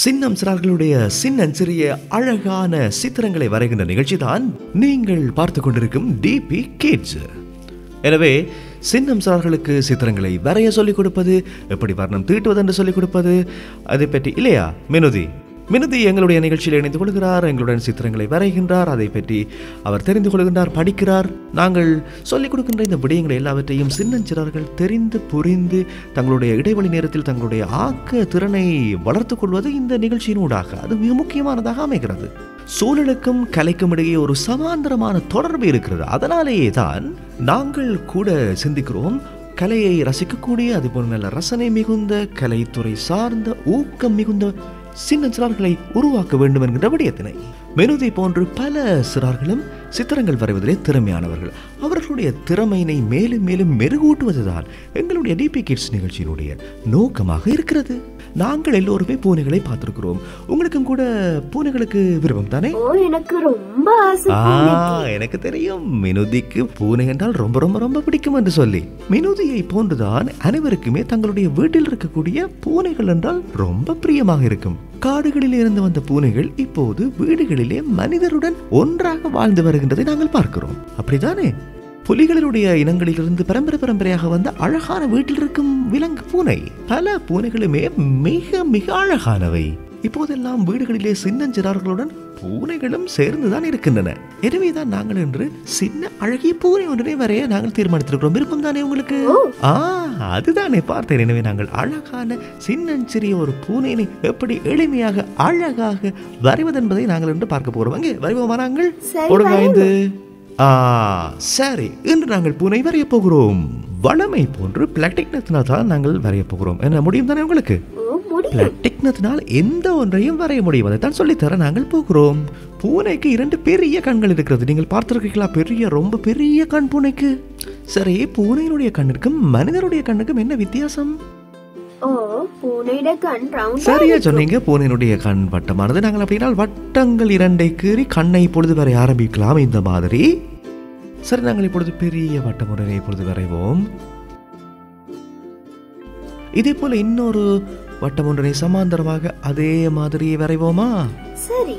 சின்னம் சிறார்களுடைய சின்னஞ்சிறிய அழகான சித்திரங்களை வரைகின்ற நிகழ்ச்சி தான் நீங்கள் பார்த்து கொண்டிருக்கும் டிபி கிட்ஸ். எனவே சின்னம் சிறார்களுக்கு சித்திரங்களை வரைய சொல்லிக் கொடுப்பது, எப்படி வர்ணம் தீட்டுவது என்று சொல்லிக் கொடுப்பது, அதை பற்றி இல்லையா மினுதி எங்களுடைய நிகழ்ச்சியில் இணைந்து கொள்கிறார். எங்களுடன் சித்திரங்களை வரைகின்றார். அதை பற்றி அவர் தெரிந்து கொள்கின்றார், படிக்கிறார். நாங்கள் சொல்லிக் கொடுக்கின்ற இந்த விடயங்களை எல்லாவற்றையும் சின்னஞ்சிறார்கள் தெரிந்து புரிந்து தங்களுடைய இடைவெளி நேரத்தில் தங்களுடைய ஆக்க திறனை வளர்த்து கொள்வது இந்த நிகழ்ச்சியின் ஊடாக அது மிக முக்கியமானதாக அமைகிறது. சூழலுக்கும் கலைக்கும் இடையே ஒரு சமாந்தரமான தொடர்பு இருக்கிறது. அதனாலேயே தான் நாங்கள் கூட சிந்திக்கிறோம், கலையை ரசிக்கக்கூடிய அதுபோல் நல்ல ரசனை மிகுந்த கலைத்துறை சார்ந்த ஊக்கம் மிகுந்த சின்ன சிறார்களை உருவாக்க வேண்டும் என்கின்ற விடயத்தினை மெனுதி போன்று பல சிறார்களும் சித்திரங்கள் வரைவதிலே திறமையானவர்கள். அவர்களுடைய திறமையினை மேலும் மேலும் மெருகூட்டுவதுதான் எங்களுடைய டிபி கிட்ஸ் நிகழ்ச்சியினுடைய நோக்கமாக இருக்கிறது. நாங்கள் எல்லோருமே பூனைகளை பார்த்திருக்கிறோம். உங்களுக்கும் கூட பூனைகளுக்கு விருப்பம் தானே? எனக்கு ரொம்ப ஆசை. எனக்கு தெரியும், மினுதிக்கு பூனை என்றால் ரொம்ப ரொம்ப ரொம்ப பிடிக்கும் என்று சொல்லி. மினுதியை போன்றுதான் அனைவருக்குமே தங்களுடைய வீட்டில் இருக்கக்கூடிய பூனைகள் என்றால் ரொம்ப பிரியமாக இருக்கும். காடுகளில் இருந்து வந்த பூனைகள் இப்போது வீடுகளிலே மனிதருடன் ஒன்றாக வாழ்ந்து வருகின்றதை நாங்கள் பார்க்கிறோம். அப்படித்தானே? புலிகளினுடைய இனங்களிலிருந்து பரம்பரையாக வந்த அழகான வீட்டில் இருக்கும் விலங்கு பூனை. பல பூனைகளுமே மிக மிக அழகானவை. இப்போதெல்லாம் வீடுகளிலே சின்னஞ்சிறார்களுடன் பூனைகளும் சேர்ந்துதான் இருக்கின்றன. எனவேதான் நாங்கள் இன்று சின்ன அழகிய பூனை ஒன்றினை வரைய நாங்கள் தீர்மானித்திருக்கிறோம். விருப்பம் தானே உங்களுக்கு? அதுதானே பார்த்தேன். எனவே நாங்கள் அழகான சின்னஞ்சிறிய ஒரு பூனையினை எப்படி எளிமையாக அழகாக வரைவதென்பதை நாங்கள் இன்று பார்க்க போகிறோம். அங்கே வரைவோமா? நாங்கள் ஒழுங்காய்ந்து சரி, இன்று நாங்கள் பூனை வரைய போகிறோம். வளமை போன்று பிளாஸ்டிக்னத்தினால் தான் நாங்கள் வரைய போகிறோம். என்ன முடியும் தானே உங்களுக்கு? பிளாஸ்டிக்னத்தினால் எந்த ஒன்றையும் வரைய முடியும். அதை தான் சொல்லித்தர நாங்கள் போகிறோம். பூனைக்கு 2 பெரிய கண்கள் இருக்கிறது. நீங்கள் பார்த்திருக்கீங்களா? ரொம்ப பெரிய கண் பூனைக்கு. சரி, பூனையினுடைய கண்ணுக்கும் மனிதனுடைய கண்ணுக்கும் என்ன வித்தியாசம்? சரியா சொன்னீங்க. பூனையினுடைய கண் வட்டமானது. நாங்கள் அப்படின்னா வட்டங்கள் 2 கீறி கண்ணை இப்பொழுது வரைய ஆரம்பிக்கலாம். இந்த மாதிரி. சரி, நாங்கள் இப்பொழுது பெரிய வட்டம் உடனே இப்பொழுது வரைவோம். இதே போல இன்னொரு வட்டம் ஒன்றை சமாந்தரமாக அதே மாதிரி வரைவோமா? சரி.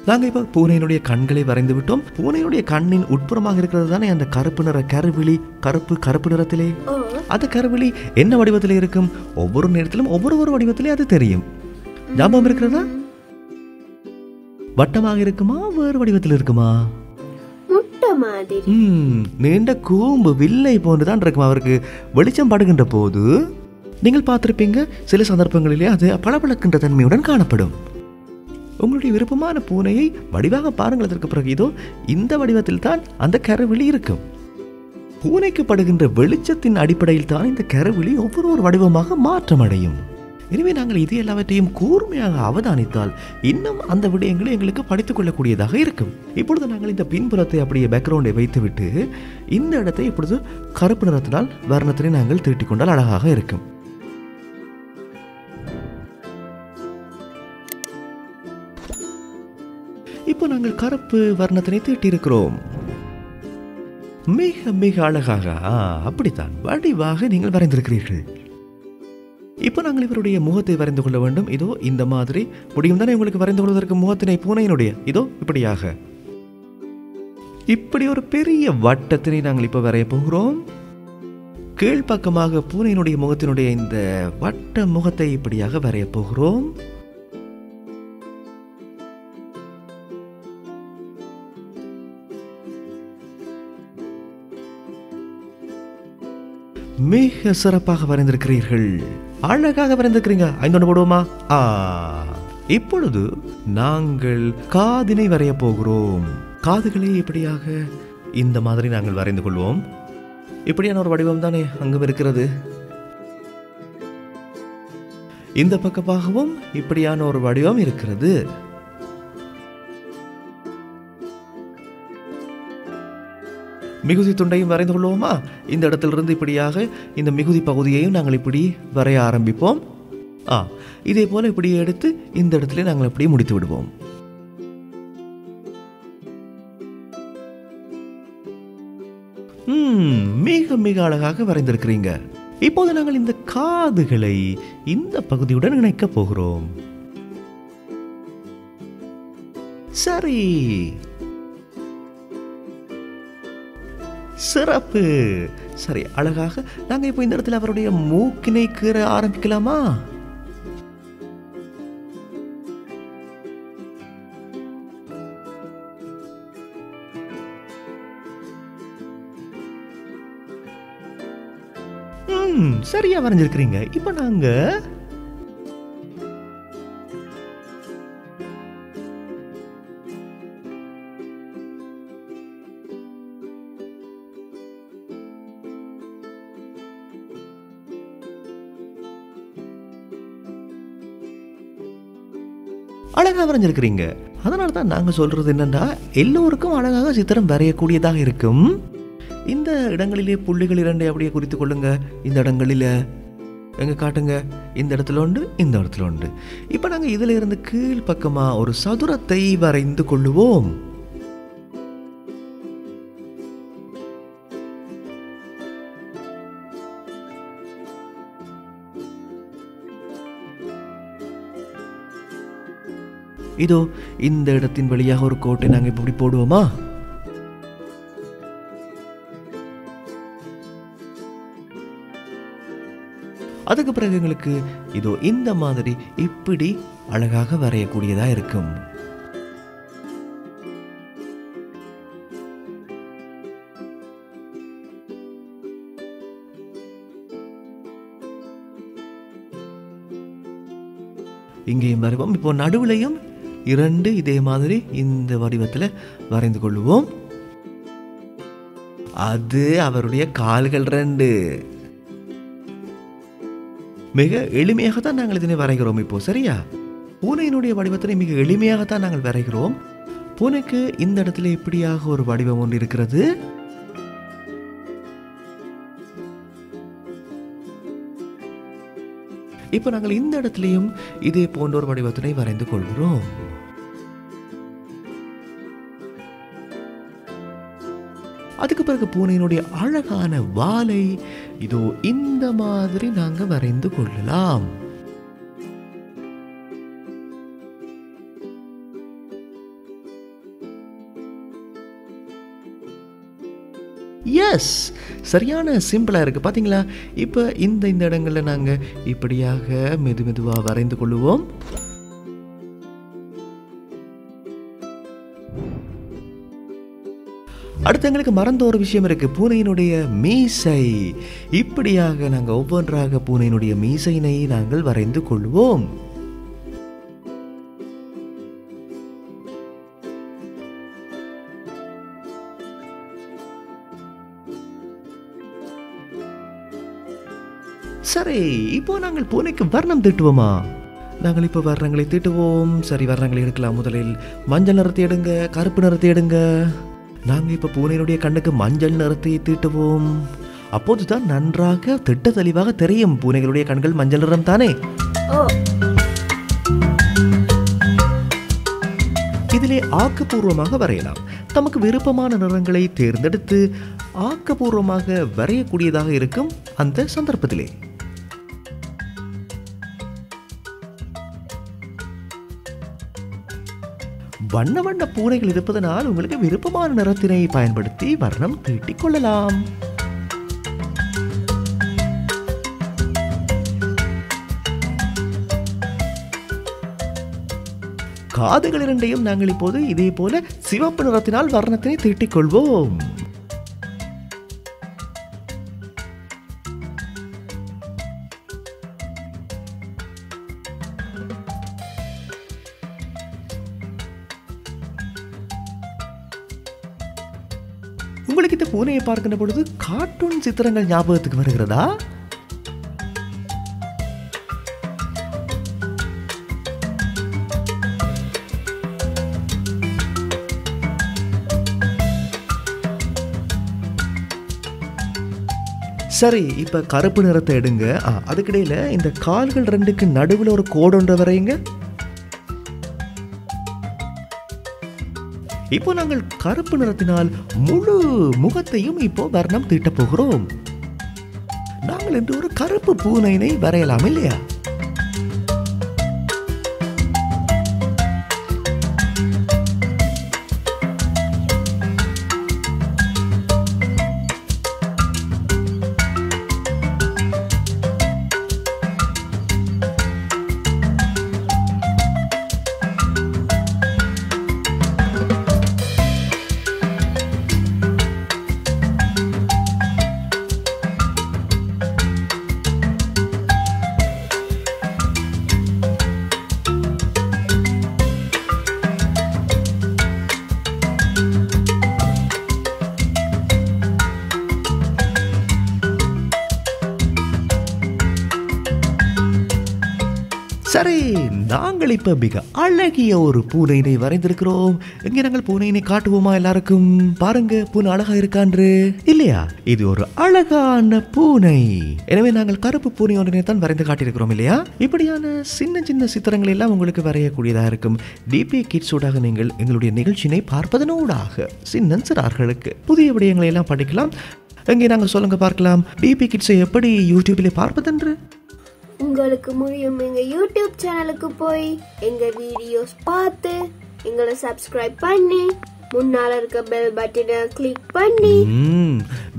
நாங்க இப்ப பூனையினுடைய கண்களை வரைந்து விட்டோம். பூனையினுடைய கண்ணின் உட்புறமாக இருக்கிறது தானே அந்த கருப்பு நிற கருவிழி. கருப்பு நிறத்திலே அந்த கருவிழி என்ன வடிவத்திலே இருக்கும்? ஒவ்வொரு நேரத்திலும் ஒவ்வொரு வடிவத்திலே அது தெரியும். ஞாபகம் இருக்கிறதா? வட்டமாக இருக்குமா, வேறு வடிவத்தில் இருக்குமா? நீண்ட கூம்பு வில்லை போன்றுதான் இருக்கும். அவருக்கு வெளிச்சம் படுகின்ற போது நீங்கள் பார்த்திருப்பீங்க, சில சந்தர்ப்பங்களிலே அது பளபளக்கின்ற தன்மையுடன் காணப்படும். உங்களுடைய விருப்பமான பூனையை வடிவாக பாருங்கள். அதற்கு பிறகு இதோ இந்த வடிவத்தில் தான் அந்த கருவிழி இருக்கும். பூனைக்கு படுகின்ற வெளிச்சத்தின் அடிப்படையில் தான் இந்த கருவிழி ஒவ்வொரு வடிவமாக மாற்றம் அடையும். எனவே நாங்கள் இது எல்லாவற்றையும் கூர்மையாக அவதானித்தால் இன்னும் அந்த விடயங்களை எங்களுக்கு படித்துக் கொள்ளக்கூடியதாக இருக்கும். இப்பொழுது நாங்கள் இந்த பின்புறத்தை அப்படியே பேக்ரவுண்டை வைத்துவிட்டு இந்த இடத்தை இப்பொழுது கருப்பு நிறத்தினால் வர்ணத்தினை நாங்கள் தீட்டிக் கொண்டால் அழகாக இருக்கும். இப்போ நாங்கள் கருப்பு வர்ணத்தினை தீட்டியிருக்கிறோம். மிக மிக அழகாக அப்படித்தான் வடிவாக நீங்கள் வரைந்திருக்கிறீர்கள். இப்போ நாங்கள் இவருடைய முகத்தை வரைந்து கொள்ள வேண்டும். இதோ இந்த மாதிரி முடியும் தானே உங்களுக்கு வரைந்து கொள்வதற்கு முகத்தினை பூனையினுடைய? இதோ இப்படியாக இப்படி ஒரு பெரிய வட்டத்தினை நாங்கள் இப்போ வரைய போகிறோம். கீழ்ப்பக்கமாக பூனையினுடைய முகத்தினுடைய இந்த வட்ட முகத்தை இப்படியாக வரைய போகிறோம். மிக சிறப்பாக வரைந்திருக்கிறீர்கள். அழகாக வரைந்திருக்கிறீங்க. 5 போடுவோமா? இப்பொழுது நாங்கள் காதினை வரைய போகிறோம். காதுகளை இப்படியாக இந்த மாதிரி நாங்கள் வரைந்து கொள்வோம். இப்படியான ஒரு வடிவம் தானே அங்கும் இருக்கிறது. இந்த பக்கமாகவும் இப்படியான ஒரு வடிவம் இருக்கிறது. மிகுதி துண்டையும் வரைந்து கொள்வோமா? இந்த இடத்திலிருந்து இப்படியாக இந்த மிகுதி பகுதியையும் நாங்கள் இப்படி வரைய ஆரம்பிப்போம். இதே போல இப்படி எடுத்து இந்த இடத்துல நாங்கள் இப்படி முடித்து விடுவோம். மிக மிக அழகாக வரைந்திருக்கிறீங்க. இப்போது நாங்கள் இந்த காதுகளை இந்த பகுதியுடன் இணைக்கப் போகிறோம். சரி, சிறப்பு. சரி, அழகாக நாங்க இப்போ இந்த இடத்துல அவருடைய மூக்கினை கீற ஆரம்பிக்கலாமா? சரியா வரைஞ்சிருக்கிறீங்க. இப்ப நாங்க அழகா வரைஞ்சிருக்கிறீங்க. அதனால தான் நாங்க சொல்றது என்னன்னா, எல்லோருக்கும் அழகாக சித்திரம் வரையக்கூடியதாக இருக்கும். இந்த இடங்களிலே புள்ளிகள் 2 அப்படியே குறித்துக் கொள்ளுங்க. இந்த இடங்களில எங்க காட்டுங்க. இந்த இடத்துல உண்டு, இந்த இடத்துல உண்டு. இப்ப நாங்க இதுல இருந்து கீழ் பக்கமா ஒரு சதுரத்தை வரைந்து கொள்ளுவோம். இதோ இந்த இடத்தின் வழியாக ஒரு கோட்டை நாங்க இப்படி போடுவோமா? அதுக்கு பிறகு எங்களுக்கு இதோ இந்த மாதிரி இப்படி அழகாக வரையக்கூடியதா இருக்கும். இங்கேயும் வரைவோம். இப்போ நடுவிலையும் 2 இதே மாதிரி இந்த வடிவத்தில் வரைந்து கொள்வோம். அது அவருடைய கால்கள் 2. மிக எளிமையாகத்தான் நாங்கள் இதனை வரைகிறோம். இப்போ சரியா, பூனையினுடைய வடிவத்தினை மிக எளிமையாகத்தான் நாங்கள் வரைகிறோம். பூனைக்கு இந்த இடத்துல இப்படியாக ஒரு வடிவம் ஒன்று இருக்கிறது. இப்போ நாங்கள் இந்த இடத்திலையும் இதே போன்ற ஒரு வடிவத்தினை வரைந்து கொள்கிறோம். அதுக்கு பிறகு பூனையினுடைய அழகான வாலை இதோ இந்த மாதிரி நாங்க வரைந்து கொள்ளலாம். எஸ், சரியான சிம்பிளா இருக்கு பாத்தீங்களா? இப்ப இந்த இடங்கள்ல நாங்க இப்படியாக மெதுவா வரைந்து கொள்ளுவோம். அடுத்து எங்களுக்கு மறந்த ஒரு விஷயம் இருக்கு, பூனையினுடைய மீசை. இப்படியாக நாங்கள் ஒவ்வொன்றாக பூனையினுடைய மீசையினை நாங்கள் வரைந்து கொள்வோம். சரி, இப்போ நாங்கள் பூனைக்கு வர்ணம் தீட்டுவோமா? நாங்கள் இப்போ வர்ணங்களை தீட்டுவோம். சரி, வர்ணங்களை எடுக்கலாம். முதலில் மஞ்சள் நிறத்தை எடுங்க, கருப்பு நிறத்தை எடுங்க. நாங்கள் இப்போ பூனையினுடைய கண்ணுக்கு மஞ்சள் நிறத்தை தீட்டுவோம். அப்போதுதான் நன்றாக திட்ட தெளிவாக தெரியும். பூனைகளுடைய கண்கள் மஞ்சள் நிறம் தானே. இதிலே ஆக்கப்பூர்வமாக வரையலாம். தமக்கு விருப்பமான நிறங்களை தேர்ந்தெடுத்து ஆக்கப்பூர்வமாக வரையக்கூடியதாக இருக்கும். அந்த சந்தர்ப்பத்திலே வண்ண வண்ண பூனைகள் இருப்பதனால் உங்களுக்கு விருப்பமான நிறத்தினை பயன்படுத்தி வர்ணம் தீட்டிக் கொள்ளலாம். காதுகள் 2ஐயும் நாங்கள் இப்போது இதே போல சிவப்பு நிறத்தினால் வர்ணத்தினை தீட்டிக் கொள்வோம். உங்களுக்கு இந்த பூனையை பார்க்கின்ற பொழுது கார்ட்டூன் சித்திரங்கள் ஞாபகத்துக்கு வருகிறதா? சரி, இப்ப கருப்பு நிறத்தை எடுங்க. அதுக்கிடையில இந்த கால்கள் 2க்கு நடுவில் ஒரு கோடு ஒன்று வரையுங்க. இப்போ நாங்கள் கருப்பு நிறத்தினால் முழு முகத்தையும் இப்போ வர்ணம் தீட்டப் போகிறோம். நாங்கள் இன்று ஒரு கருப்பு பூனையினை வரையலாம் இல்லையா? சரி, நாங்கள் இப்ப மிக அழகிய ஒரு பூனையினை வரைந்திருக்கிறோம். எங்க நாங்கள் பூனையினை காட்டுவோமா எல்லாருக்கும்? பாருங்க, பூனை அழகா இருக்கான்று இல்லையா? இது ஒரு அழகான பூனை. எனவே நாங்கள் கருப்பு பூனை ஒன்றினை தான் வரைந்து காட்டியிருக்கிறோம் இல்லையா? இப்படியான சின்ன சின்ன சித்திரங்கள் எல்லாம் உங்களுக்கு வரையக்கூடியதாக இருக்கும். டிபி கிட்ஸ் ஊடாக நீங்கள் எங்களுடைய நிகழ்ச்சியினை பார்ப்பதனூடாக சின்னஞ்சிறார்களுக்கு புதிய விடயங்களை எல்லாம் படிக்கலாம். எங்கே நாங்கள் சொல்லுங்க பார்க்கலாம், டிபி கிட்ஸை எப்படி யூடியூபில் பார்ப்பதென்று? உங்களுக்கு முடியும் எங்க யூடியூப் சேனலுக்கு போய் எங்க வீடியோஸ் பார்த்து எங்களை சப்ஸ்கிரைப் பண்ணி முன்னால இருக்க பெல் பட்டனை கிளிக் பண்ணி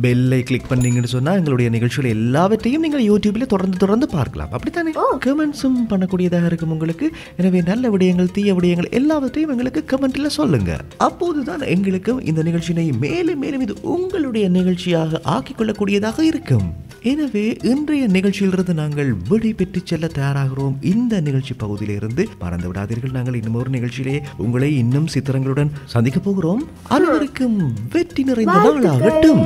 பெல்லை கிளிக் பண்ணீங்கன்னு சொன்னா எங்களுடைய நிகழ்ச்சிகள் எல்லாவற்றையும் நீங்கள் யூடியூப்ல தொடர்ந்து பார்க்கலாம். அப்படித்தானே? கமெண்ட்ஸும் பண்ணக்கூடியதாக இருக்கும் உங்களுக்கு. எனவே நல்ல விடயங்கள், தீய விடயங்கள் எல்லாவற்றையும் எங்களுக்கு கமெண்ட்ல சொல்லுங்க. அப்போதுதான் எங்களுக்கு இந்த நிகழ்ச்சியை மேலும் மேலும் இது உங்களுடைய நிகழ்ச்சியாக ஆக்கிக் கொள்ளக்கூடியதாக இருக்கும். எனவே இன்றைய நிகழ்ச்சியிலிருந்து நாங்கள் விடை பெற்று செல்ல தயாராகிறோம். இந்த நிகழ்ச்சி பகுதியிலிருந்து மறந்து விடாதீர்கள். நாங்கள் இன்னும் ஒரு நிகழ்ச்சியிலே உங்களை இன்னும் சித்திரங்களுடன் சந்திக்க போகிறோம். அனைவருக்கும் வெற்றி நிறைந்த நாளாகட்டும்.